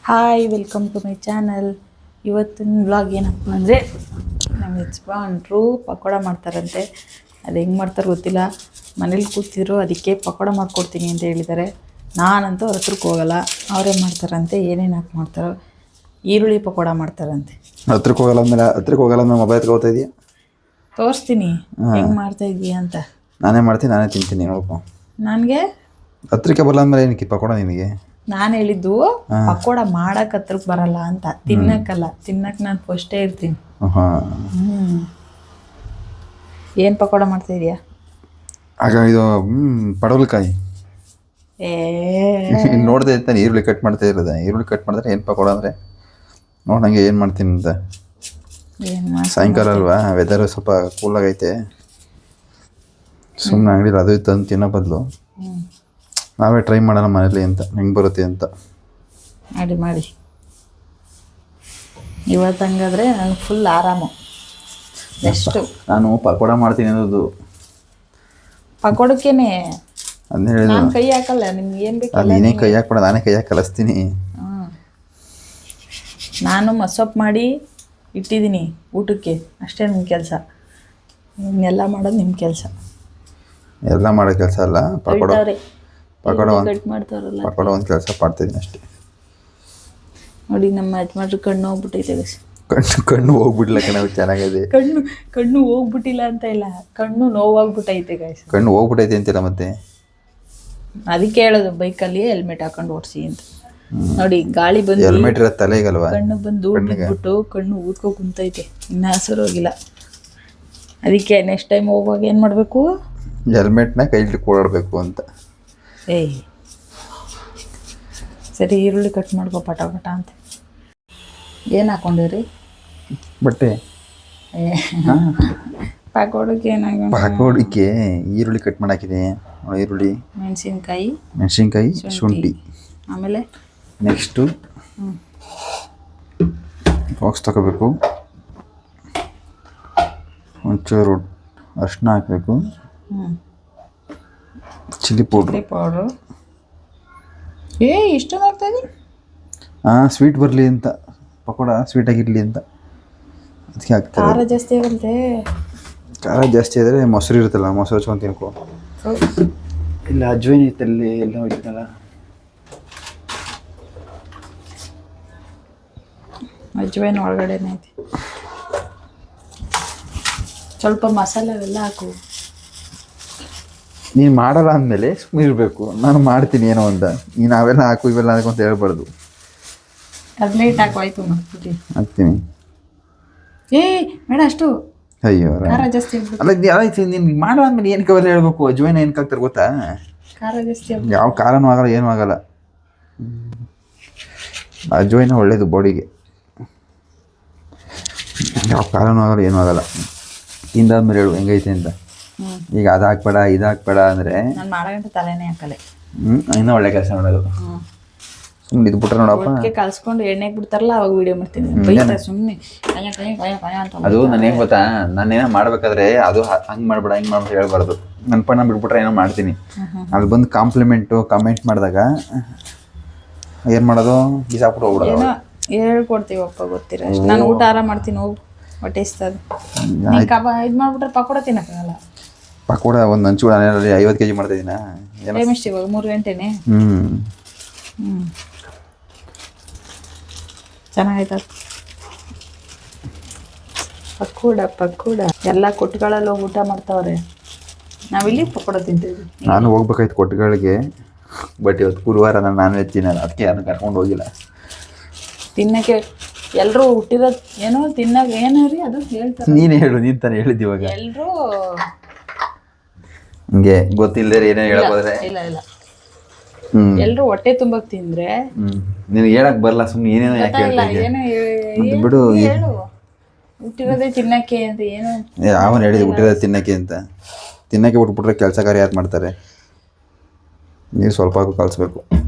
Hi, welcome to my channel. ಇವತ್ತಿನ vlog ಏನಪ್ಪ ಅಂದರೆ, ನಮ್ಮ ಯಜಮಾನ್ರು ಪಕೋಡ ಮಾಡ್ತಾರಂತೆ. ಅದು ಹೆಂಗೆ ಮಾಡ್ತಾರೆ ಗೊತ್ತಿಲ್ಲ. ಮನೇಲಿ ಕೂತಿದ್ರು, ಅದಕ್ಕೆ ಪಕೋಡ ಮಾಡ್ಕೊಡ್ತೀನಿ ಅಂತ ಹೇಳಿದ್ದಾರೆ. ನಾನಂತೂ ಅವ್ರ ಹತ್ರಕ್ಕೆ ಹೋಗಲ್ಲ. ಅವರೇ ಮಾಡ್ತಾರಂತೆ. ಏನೇನು ಹಾಕಿ ಮಾಡ್ತಾರೋ, ಈರುಳ್ಳಿ ಪಕೋಡ ಮಾಡ್ತಾರಂತೆ. ಹತ್ರಕ್ಕೆ ಹೋಗಲ್ಲ ಅಂದ್ರೆ ಮೊಬೈಲ್ ತಗೋತಾ ಇದೆಯಾ? ತೋರಿಸ್ತೀನಿ ಹೆಂಗೆ ಮಾಡ್ತಾ ಇದೀಯ ಅಂತ. ನಾನೇ ಮಾಡ್ತೀನಿ, ನಾನೇ ತಿಂತೀನಿ ನೋಡ್ಕೊ. ನನಗೆ ಹತ್ರಕ್ಕೆ ಬರಲ್ಲ ಅಂದ್ರೆ ಏನಕ್ಕೆ ಪಕೋಡ ನಿನಗೆ? ನಾನು ಹೇಳಿದ್ದು ಪಕೋಡ ಮಾಡಕ್ಕೆ ಹತ್ರಕ್ಕೆ ಬರಲ್ಲ ಅಂತ, ತಿನ್ನಕ್ಕಲ್ಲ. ತಿನ್ನಕ್ಕೆ ನಾನು ಫಸ್ಟೇ ಇರ್ತೀನಿ. ಏನು ಪಕೋಡ ಮಾಡ್ತಾ ಇದೀಯಾ? ಆಗ ಇದು ಪಡವಲಕಾಯಿ ನೋಡ್ದೆ ಇರ್ತಾನೆ. ಈರುಳ್ಳಿ ಕಟ್ ಮಾಡ್ತಾ ಇರೋದ. ಈರುಳ್ಳಿ ಕಟ್ ಮಾಡಿದ್ರೆ ಏನು ಪಕೋಡ ಅಂದರೆ ನೋಡಂಗೆ ಏನು ಮಾಡ್ತೀನಿ ಅಂತ. ಸಾಯಂಕಾಲ ಅಲ್ವಾ, ವೆದರ್ ಸ್ವಲ್ಪ ಕೂಲಾಗೈತೆ. ಸುಮ್ಮನೆ ಅಂಗಡಿಲಿ ಅದು ತಂದು ತಿನ್ನೋ ಬದಲು ನಾವೇ ಟ್ರೈ ಮಾಡೋಣ ಮನೇಲಿ ಅಂತ, ಹೆಂಗೆ ಬರುತ್ತೆ ಅಂತ. ಮಾಡಿ ಇವತ್ತು ಹಂಗಾದ್ರೆ ನನಗೆ ಫುಲ್ ಆರಾಮು. ಎಷ್ಟು ನಾನು ಪಕೋಡ ಮಾಡ್ತೀನಿ ಅನ್ನೋದು ಪಕೋಡಕ್ಕೇನೆ. ಅದನ್ನ ಹೇಳಿದ್ರು. ನಾನು ಕೈ ಹಾಕಲ್ಲ, ನಿಮ್ಗೆ ಏನು ಬೇಕು ನೀನೇ ಕೈ ಹಾಕ್ಬೇಡ, ನಾನೇ ಕೈ ಹಾಕಿ ಕಲಿಸ್ತೀನಿ. ನಾನು ಮಸೊಪ್ಪು ಮಾಡಿ ಇಟ್ಟಿದ್ದೀನಿ ಊಟಕ್ಕೆ. ಅಷ್ಟೇ ನಿಮ್ಮ ಕೆಲಸ. ಇನ್ನೆಲ್ಲ ಮಾಡೋದು ನಿಮ್ಮ ಕೆಲಸ. ಎಲ್ಲ ಮಾಡೋ ಕೆಲಸ ಅಲ್ಲ. ಪಕೋಡ ಕಟ್ ಮಾಡ್ತಾರಲ್ಲ, ಪಕೋಡ ಒಂದು ಕೆಲಸ ಮಾಡ್ತಿದ್ದೀನಿ ಅಷ್ಟೇ. ನೋಡಿ, ನಮ್ಮ ಯಜಮಾನ್ರು ಕಣ್ಣು ಹೋಗ್ಬಿಟ್ಟೈತೆ. ಕಣ್ಣು ಹೋಗ್ಬಿಡ್ಲ ಕಣವು, ಚೆನ್ನಾಗಿದೆ. ಕಣ್ಣು ಹೋಗ್ಬಿಟ್ಟಿಲ್ಲ ಅಂತ ಇಲ್ಲ, ಕಣ್ಣು ನೋವಾಗ್ಬಿಟ್ಟೈತೆ ಗಾಯ್ಸ್. ಕಣ್ಣು ಹೋಗ್ಬಿಟ್ಟೈತೆ ಅಂತಿಲ್ಲ ಮತ್ತೆ. ಅದಕ್ಕೆ ಹೇಳೋದು ಬೈಕಲ್ಲಿ ಹೆಲ್ಮೆಟ್ ಹಾಕೊಂಡು ಓಡಿಸಿ ಅಂತ. ನೋಡಿ, ಗಾಳಿ ಬಂದು ಹೆಲ್ಮೆಟ್ ಇರೋ ತಲೆಗಲ್ವಾ, ಕಣ್ಣು ಬಂದು ಬಿಟ್ಬಿಟ್ಟು ಕಣ್ಣು ಊದ್ಕೊ ಕುಂತೈತೆ. ಇನ್ನು ಹಸರು ಹೋಗಿಲ್ಲ. ಅದಕ್ಕೆ ನೆಕ್ಸ್ಟ್ ಟೈಮ್ ಹೋಗುವಾಗ ಏನು ಮಾಡಬೇಕು? ಹೆಲ್ಮೆಟ್ನ ಕೈಲಿ ಓಡಾಡಬೇಕು ಅಂತ. ಸರಿ, ಈರುಳ್ಳಿ ಕಟ್ ಮಾಡ್ಕೊ ಪಟ ಅಂತ. ಏನು ಹಾಕೊಂಡಿರಿ? ಬಟ್ಟೆ ಪಕೋಡಕ್ಕೆ ಏನಾಗ ಪಕೋಡಕ್ಕೆ ಈರುಳ್ಳಿ ಕಟ್ ಮಾಡಾಕಿದೆ. ಈರುಳ್ಳಿ, ಮೆಣಸಿನ್ಕಾಯಿ, ಶುಂಠಿ. ಆಮೇಲೆ ನೆಕ್ಸ್ಟು ಬಾಕ್ಸ್ ತಗೋಬೇಕು. ಒಂಚೂರು ಅರಿಶಿನ ಹಾಕಬೇಕು. Chilli powder. ಇಷ್ಟೊಂದು ಆಗ್ತಾಯಿದೆ? ಸ್ವೀಟ್ ಬರಲಿ ಅಂತ, ಪಕೋಡ ಸ್ವೀಟಾಗಿರಲಿ ಅಂತ ಅದಕ್ಕೆ ಹಾಕ್ತಾರೆ. ಖಾರ ಜಾಸ್ತಿ ಆಗುತ್ತೆ. ಖಾರ ಜಾಸ್ತಿ ಆದರೆ ಮೊಸರು ಇರುತ್ತಲ್ಲ, ಮೊಸರು ಹಚ್ಕೊಂಡು ತಿನ್ಕೊ. ಇಲ್ಲ ಅಜ್ವೈನ್ ಇತ್ತಲ್ಲಿ ಎಲ್ಲ ಹೋಗಿತ್ತಲ್ಲ. ಅಜ್ವೈನ್ ಒಳಗಡೆನೇ ಐತಿ. ಸ್ವಲ್ಪ ಮಸಾಲೆ ಅವೆಲ್ಲ ಹಾಕು. ನೀನು ಮಾಡಲ್ಲ ಅಂದಮೇಲೆ ಸುಮ್ಮನೆ ಇರಬೇಕು. ನಾನು ಮಾಡ್ತೀನಿ ಏನೋ ಅಂತ. ನೀನು ಅವೆಲ್ಲ ಹಾಕು ಇವೆಲ್ಲ ಅಂತ ಹೇಳ್ಬಾರ್ದು. ಕಡ್ಲೆಟ್ ಹಾಕು, ಆಯ್ತು ಹಾಕ್ತೀನಿ. ಬೇಡ ಅಷ್ಟು. ಅಯ್ಯೋ ಖಾರ ಜಾಸ್ತಿ ಅಲ್ಲ, ಆಯ್ತು. ನೀನು ಮಾಡೋ ಅಂದಮೇಲೆ ಏನಕ್ಕೆ ಅವೆಲ್ಲ ಹೇಳ್ಬೇಕು? ಅಜ್ವೈನ ಏನಕ್ಕೆ ಹಾಕ್ತಾರೆ ಗೊತ್ತಾ? ಖಾರ ಜಾಸ್ತಿ. ಯಾವ ಖಾರನೂ ಆಗಲ್ಲ, ಏನೂ ಆಗಲ್ಲ. ಅಜ್ವೈನ ಒಳ್ಳೇದು ಬಾಡಿಗೆ. ಯಾವ ಖಾರನೂ ಆಗಲ್ಲ, ಏನೂ ಆಗಲ್ಲ. ತಿಂದಾದ್ಮೇಲೆ ಹೇಳು ಹೆಂಗೈತೆ ಅಂತ. ಈಗ ಅದು ಹಾಕ್ಬೇಡ ಇದು ಹಾಕ್ಬೇಡ ಅಂದರೆ ನಾನು ಮಾಡೋಂಥ ತಲೆನೇ ಹಾಕಲ್ಲ. ಇನ್ನೂ ಒಳ್ಳೆ ಕೆಲಸ ಮಾಡೋದು. ಸುಮ್ಮನೆ ಇದು ಬಿಟ್ರೆ ನೋಡಪ್ಪ, ಕಲ್ಸ್ಕೊಂಡು ಎಣ್ಣೆಗೆ ಬಿಡ್ತಾರಲ್ಲ, ಅವಾಗ ವಿಡಿಯೋ ಮಾಡ್ತೀನಿ. ಸುಮ್ಮನೆ ಅದು ನಾನೇನು ಗೊತ್ತಾ, ನಾನೇನೋ ಮಾಡ್ಬೇಕಾದ್ರೆ ಅದು ಹಂಗೆ ಮಾಡ್ಬೇಡ ಹಿಂಗೆ ಮಾಡ್ಬಿಟ್ಟು ಹೇಳ್ಬಾರ್ದು. ನನ್ನ ಪಣ್ಣ ಬಿಟ್ಬಿಟ್ರೆ ಏನೋ ಮಾಡ್ತೀನಿ. ಅಲ್ಲಿ ಬಂದು ಕಮೆಂಟ್ ಮಾಡಿದಾಗ ಏನು ಮಾಡೋದು? ಬಿಸಾಕ್ಬಿಟ್ಟು ಹೋಗ್ಬಿಡೋದು. ಹೇಳ್ಕೊಡ್ತೀವಪ್ಪ, ಗೊತ್ತಿರ. ನಾನು ಊಟ ಆರಾಮ ಮಾಡ್ತೀನಿ, ಹೋಗು. ಹೊಟ್ಟೆ ಇಸ್ತದೆ. ಇದು ಮಾಡ್ಬಿಟ್ರೆ ಪಕೋಡ ತಿನ್ನಕ್ಕಾಗಲ್ಲ. ಪಕೋಡ ಒಂದು ಹಂಚು 50 kg ಮಾಡ್ತಾಯಿದ್ದೀನ. ಟೈಮ್ ಎಷ್ಟು ಇವಾಗ? 3 ಗಂಟೆನೇ. ಚೆನ್ನಾಗೈತ ಪಕೋಡ. ಎಲ್ಲ ಕೊಟ್ಟುಗಳಲ್ಲಿ ಹೋಗಿ ಊಟ ಮಾಡ್ತಾವ್ರೆ. ನಾವಿಲ್ಲಿ ಪಕೋಡ ತಿಂತೀವಿ. ನಾನು ಹೋಗ್ಬೇಕಾಯ್ತು ಕೊಟ್ಟುಗಳಿಗೆ, ಬಟ್ ಇವತ್ತು ಗುರುವಾರ. ನಾನು ನಾನ್ ವೆಜ್ ತಿನ್ನಲ್ಲ, ಅದಕ್ಕೆ ಅದನ್ನು ಕರ್ಕೊಂಡು ಹೋಗಿಲ್ಲ. ತಿನ್ನಕ್ಕೆ ಎಲ್ಲರೂ ಹುಟ್ಟಿರೋದು ಏನೋ ತಿನ್ನಾಗ ಏನೋ ರೀ ಅದು ಹೇಳ್ತಾರೆ. ನೀನು ಹೇಳು, ನೀನು ತಾನೇ ಹೇಳಿದ್ದು ಇವಾಗ. ಎಲ್ಲರೂ ಹಂಗೆ ಗೊತ್ತಿಲ್ಲದೆ ಏನೇ ಹೇಳ್ಬೋದ್ರೆ. ಇಲ್ಲ ಎಲ್ಲರೂ ಹೊಟ್ಟೆ ತುಂಬಕ್ಕೆ ತಿಂದ್ರೆ ನಿನಗೆ ಹೇಳಕ್ ಬರಲ್ಲ. ಸುಮ್ಮನೆ ಏನೇನೋ ಯಾಕೆ ಹೇಳ್ತಾ ಬಿಡು. ಹುಟ್ಟಿರೋದೇ ತಿನ್ನಕ್ಕೆ ಅಂತ ಏನೋ ಯಾವನು ಹೇಳಿದ್ರು ಹುಟ್ಟಿರೋದೇ ತಿನ್ನಕ್ಕೆ ಅಂತ? ತಿನ್ನಕ್ಕೆ ಬಿಟ್ಬಿಟ್ರೆ ಕೆಲಸ ಕಾರ್ಯ ಯಾರು ಮಾಡ್ತಾರೆ? ನೀರು ಸ್ವಲ್ಪ ಹಾಕಿ ಕಲಿಸ್ಬೇಕು.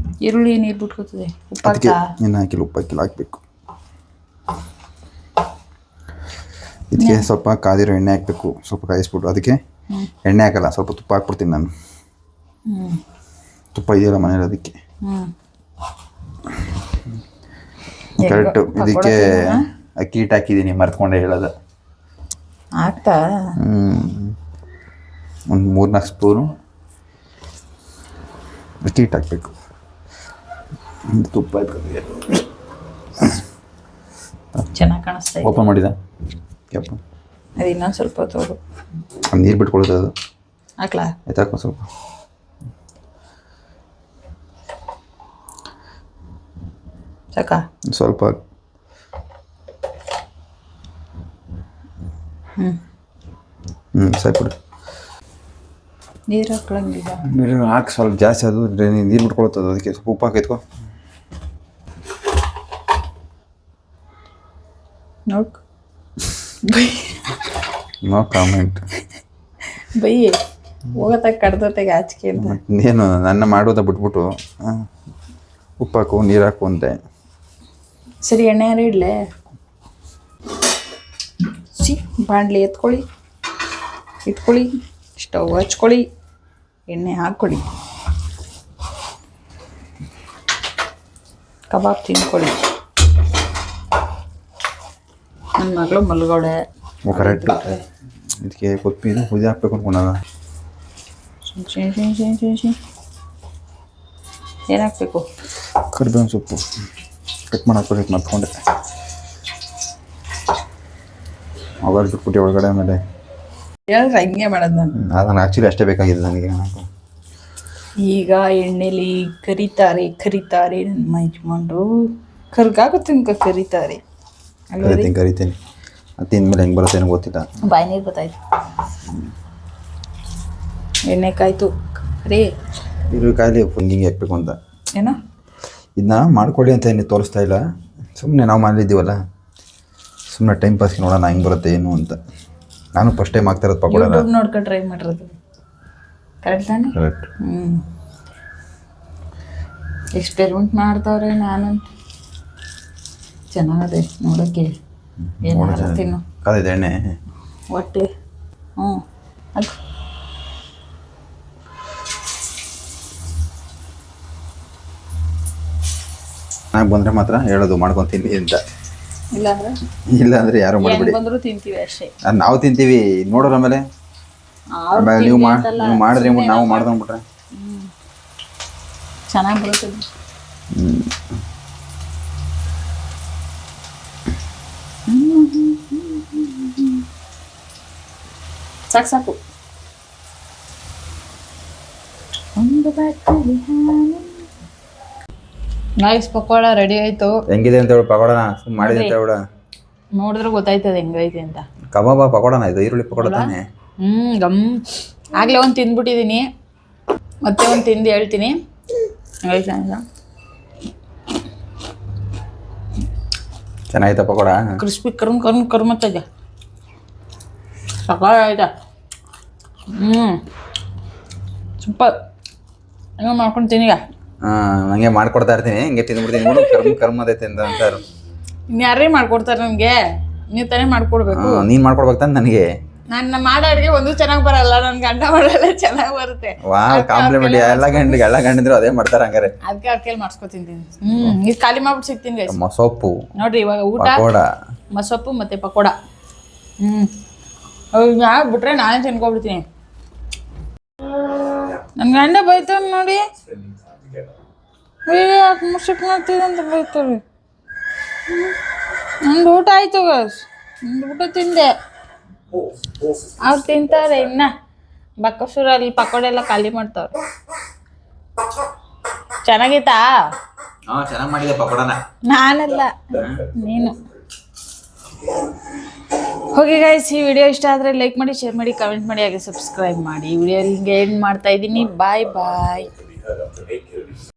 ಈರುಳ್ಳಿ ನೀರು ಬಿಟ್ಕೋತದೆ. ಅದಕ್ಕೆ ಇನ್ನು ಹಾಕಿಲ್ಲ, ಉಪ್ಪು ಹಾಕಿಲ್ಲ, ಹಾಕಬೇಕು. ಇದಕ್ಕೆ ಸ್ವಲ್ಪ ಕಾದಿರೋ ಎಣ್ಣೆ ಹಾಕಬೇಕು. ಸ್ವಲ್ಪ ಕಾಯಿಸ್ಬಿಟ್ಟು ಅದಕ್ಕೆ ಎಣ್ಣೆ ಹಾಕಲ್ಲ, ಸ್ವಲ್ಪ ತುಪ್ಪ ಹಾಕ್ಬಿಡ್ತೀನಿ ನಾನು. ತುಪ್ಪ ಇದೆಯಲ್ಲ ಮನೇಲಿ, ಅದಕ್ಕೆ ಕರೆಕ್ಟು. ಇದಕ್ಕೆ ಅಕ್ಕಿ ಹಿಟ್ಟು ಹಾಕಿದ್ದೀನಿ, ಮರ್ತ್ಕೊಂಡೆ ಹೇಳೋದು. ಆಗ್ತಾ ಒಂದು 3-4 ಸ್ಪೂನು ಅಕ್ಕಿ ಹಿಟ್ಟು ಹಾಕಬೇಕು. ತುಪ್ಪ ಚೆನ್ನಾಗಿ ಕಾಣಿಸ್ತಾ ಇದೆ. ಓಪನ್ ಮಾಡಿದ ಯಪ್ಪ, ಅದು ಇನ್ನೊಂದು ಸ್ವಲ್ಪ ತೋಡು ನೀರು ಬಿಟ್ಕೊಳ್ತದೆ ಅದು. ಹಾಕ್ಲಾ? ಆಯ್ತಾಕೋ ಸ್ವಲ್ಪ. ಸಾಕಾ? ಸ್ವಲ್ಪ ಸಾಕು. ನೀರು ಹಾಕ್ಳಂಗಿಲ್ಲ. ನೀರು ಹಾಕಿ ಸ್ವಲ್ಪ ಜಾಸ್ತಿ ಅದು ನೀರು ಬಿಟ್ಕೊಳ್ತದೆ, ಅದಕ್ಕೆ ಸ್ವಲ್ಪ ಉಪ್ಪು ಹಾಕೈತ್ಕೋ. ನೋಡ್ಕೊ, ನೋ ಕಾಮೆಂಟ್. ಬೈಯೇ ಹೋಗತ್ತಾಗ ಕಡ್ದತ್ತಾಗ ಆಚಿಕೆ ಅಂತ. ಏನು ನನ್ನ ಮಾಡೋದ ಬಿಟ್ಬಿಟ್ಟು ಉಪ್ಪು ಹಾಕು, ನೀರು ಹಾಕು ಅಂತೆ. ಸರಿ, ಎಣ್ಣೆ ಯಾರು ಇಡಲೇ? ಬಾಣಲಿ ಎತ್ಕೊಳ್ಳಿ, ಇಟ್ಕೊಳ್ಳಿ, ಸ್ಟವ್ ಹಚ್ಕೊಳ್ಳಿ, ಎಣ್ಣೆ ಹಾಕ್ಕೊಳ್ಳಿ, ಕಬಾಬ್ ತಿನ್ಕೊಳ್ಳಿ. ನನ್ನ ಮಗಳು ಮಲ್ಗೋಡೆ. ಕರೆಕ್ಟ್. ಇದಕ್ಕೆ ಕೊತ್ತಂಬರಿ ಪೂಜೆ ಹಾಕ್ಬೇಕು ಅನ್ಕೊಂಡಾಗ ಏನು ಹಾಕ್ಬೇಕು? ಕರಿಬೇವಿನ ಸೊಪ್ಪು ಕಟ್ ಮಾಡಿ ಹಾಕ್ಬೇಕು. ಮತ್ಕೊಂಡೆ ಅವಾಗ ಬಿಟ್ಬಿಟ್ಟು ಒಳಗಡೆ ಆಮೇಲೆ ಹೇಳಿದ್ರೆ ಹಂಗೆ ಮಾಡೋದು ನಾನು. ಅದನ್ನು ಆ್ಯಕ್ಚುಲಿ ಅಷ್ಟೇ ಬೇಕಾಗಿದೆ ನನಗೆ. ಈಗ ಎಣ್ಣೆಲಿ ಕರಿತಾರೆ ನಮ್ಮ ಯಜಮಾನ್ರು. ಕರ್ಗಾಗುತ್ತೆ ಅನ್ಕ ಕರಿತಾರೆ. ಕರಿತೀನಿ ಅದು ತಿಂದ್ಮೇಲೆ ಹೆಂಗೆ ಬರುತ್ತೆ ಏನೋ ಗೊತ್ತಿಲ್ಲ. ಬಾಯಿ ನೀರು ಗೊತ್ತಾಯ್ತು. ಎಣ್ಣೆ ಕಾಯ್ತು ರೀ. ಇದು ಕಾಯಿಲೆ ಹಿಂಗೆ ಹಾಕ್ಬೇಕು ಅಂತ ಏನೋ ಇದನ್ನ ಮಾಡ್ಕೊಳ್ಳಿ ಅಂತ ಏನು ತೋರಿಸ್ತಾ ಇಲ್ಲ. ಸುಮ್ಮನೆ ನಾವು ಮಾಡಿದ್ದೀವಲ್ಲ, ಸುಮ್ಮನೆ ಟೈಮ್ ಪಾಸ್ಗೆ ನೋಡೋಣ ಹೆಂಗೆ ಬರುತ್ತೆ ಏನು ಅಂತ. ನಾನು ಫಸ್ಟ್ ಟೈಮ್ ಆಗ್ತಾ ಇರೋದು ಪಕೋಡ. ನೋಡ್ಕೊಂಡು ಟ್ರೈ ಮಾಡಿರೋದು. ಕರೆಕ್ಟ್ ತಾನೆ? ಕರೆಕ್ಟ್. ಎಕ್ಸ್ಪೆರಿಮೆಂಟ್ ಮಾಡ್ತಾವ್ರೆ. ನಾನು ಚೆನ್ನಾಗದೆ ನೋಡೋಕ್ಕೆ. ಏನು ತಿನ್ನು ಕಾದಿದೆ ಎಣ್ಣೆ ಹೊಟ್ಟೆ. ಅದು ನಾನು ಬಂದರೆ ಮಾತ್ರ ಹೇಳೋದು ಮಾಡ್ಕೊತೀನಿ ಅಂತ. ಇಲ್ಲ ಅಂದರೆ ಯಾರು ಮಾಡಿಬಿಡಿ. ಬಂದರೂ ತಿಂತೀವಿ ಅಷ್ಟೇ. ನಾವು ತಿಂತೀವಿ, ನೋಡೋರು. ಆಮೇಲೆ ನೀವು ಮಾಡಿದ್ರೆ ನಾವು ಮಾಡ್ಕೊಂಡ್ಬಿಟ್ರೆ ಚೆನ್ನಾಗಿ ಬರುತ್ತೆ. ಸಾಕು. ನೈಸ್ ಪಕೋಡ ರೆಡಿ ಆಯ್ತು. ಹೆಂಗಿದೆ ಅಂತ ಹೇಳಿ ಪಕೋಡನ ಮಾಡಿದೆ ಅಂತ ಹೇಳ. ನೋಡಿದ್ರೆ ಗೊತ್ತಾಯ್ತದೆ ಹೆಂಗೈತೆ ಅಂತ. ಕಬಾಬ ಪಕೋಡನ ಇದು, ಈರುಳ್ಳಿ ಪಕೋಡ ತಾನೆ. ಗಮ್ ಆಗ್ಲೇ ಒಂದು ತಿಂದ್ಬಿಟ್ಟಿದ್ದೀನಿ, ಮತ್ತೆ ಒಂದು ತಿಂದು ಹೇಳ್ತೀನಿ. ಚೆನ್ನಾಯ್ತಾ ಪಕೋಡ? ಕ್ರಿಸ್ಪಿ ಕರ್ಮತ್ತಾಗ ಸಕಾಲ ಆಯ್ತಾ. ಸೂಪರ್. ಹೆಂಗೆ ಮಾಡ್ಕೊಂಡು ತಿನ್ನೀಗ. ಹಂಗೆ ಮಾಡ್ಕೊಡ್ತಾ ಇರ್ತೀನಿ, ಹಿಂಗೆ ತಿಂದ್ಬಿಡ್ತೀನಿ. ಕರ್ಮದೈತೆ ಅಂತ ಅಂತಾರು. ಇನ್ಯಾರೇ ಮಾಡ್ಕೊಡ್ತಾರೆ ನನಗೆ? ನೀವು ತಾನೇ ಮಾಡ್ಕೊಡ್ಬೇಕು. ನೀನು ಮಾಡ್ಕೊಡ್ಬೇಕು ತಾನೆ ನನಗೆ. ನನ್ನ ಮಾಡೋ ಅಡುಗೆ ಒಂದು ಚೆನ್ನಾಗಿ ಬರಲ್ಲ, ನನ್ನ ಗಂಡ ಮಾಡೋಲ್ಲ ಚೆನ್ನಾಗಿ ಬರುತ್ತೆ. ವಾ, ಕಾಂಪ್ಲಿಮೆಂಟ್. ಎಲ್ಲ ಗಂಡಿದ್ರು ಅದೇ ಮಾಡ್ತಾರೆ ಹಂಗಾರೆ. ಅದಕ್ಕೆ ಅವ್ರ ಕೈಲಿ ಮಾಡಿಸ್ಕೊತೀನಿ. ಇದು ಖಾಲಿ ಮಾಡ್ಬಿಟ್ಟು ಸಿಗ್ತೀನಿ ಗೈಸ್. ಮಸೊಪ್ಪು ನೋಡ್ರಿ, ಇವಾಗ ಊಟ ಮಸೊಪ್ಪು ಮತ್ತೆ ಪಕೋಡ. ಬಿಟ್ರೆ ನಾನೇ ತಿನ್ಕೊಬಿಡ್ತೀನಿ. ನನ್ನ ಗಂಡ ಬೈತಾರೆ ನೋಡಿ, ಮುಸುಕ್ ಮಾಡ್ತಿದಂತ ಬೈತಾರೆ. ನಂದು ಊಟ ಆಯ್ತು ಗೈಸ್, ನಂದು ಊಟ ತಿಂದೆ. ಅವ್ರು ತಿಂತಾರೆ ಇನ್ನ. ಬಕ್ಕಸೂರಲ್ಲಿ ಪಕೋಡ ಎಲ್ಲ ಖಾಲಿ ಮಾಡ್ತಾವ್ರೆ. ಚೆನ್ನಾಗಿತ್ತಾ? ಚೆನ್ನಾಗಿ ಮಾಡಿದೆ ಪಕೋಡನ. ನಾನಲ್ಲ, ನೀನು. ಹೋಗಿ ಗೈಸ್, ಈ ವಿಡಿಯೋ ಇಷ್ಟ ಆದರೆ ಲೈಕ್ ಮಾಡಿ, ಶೇರ್ ಮಾಡಿ, ಕಮೆಂಟ್ ಮಾಡಿ, ಹಾಗೆ ಸಬ್ಸ್ಕ್ರೈಬ್ ಮಾಡಿ. ಈ ವಿಡಿಯೋ ಹಿಂಗೆ ಎಂಡ್ ಮಾಡ್ತಾ ಇದ್ದೀನಿ. ಬಾಯ್ ಬಾಯ್.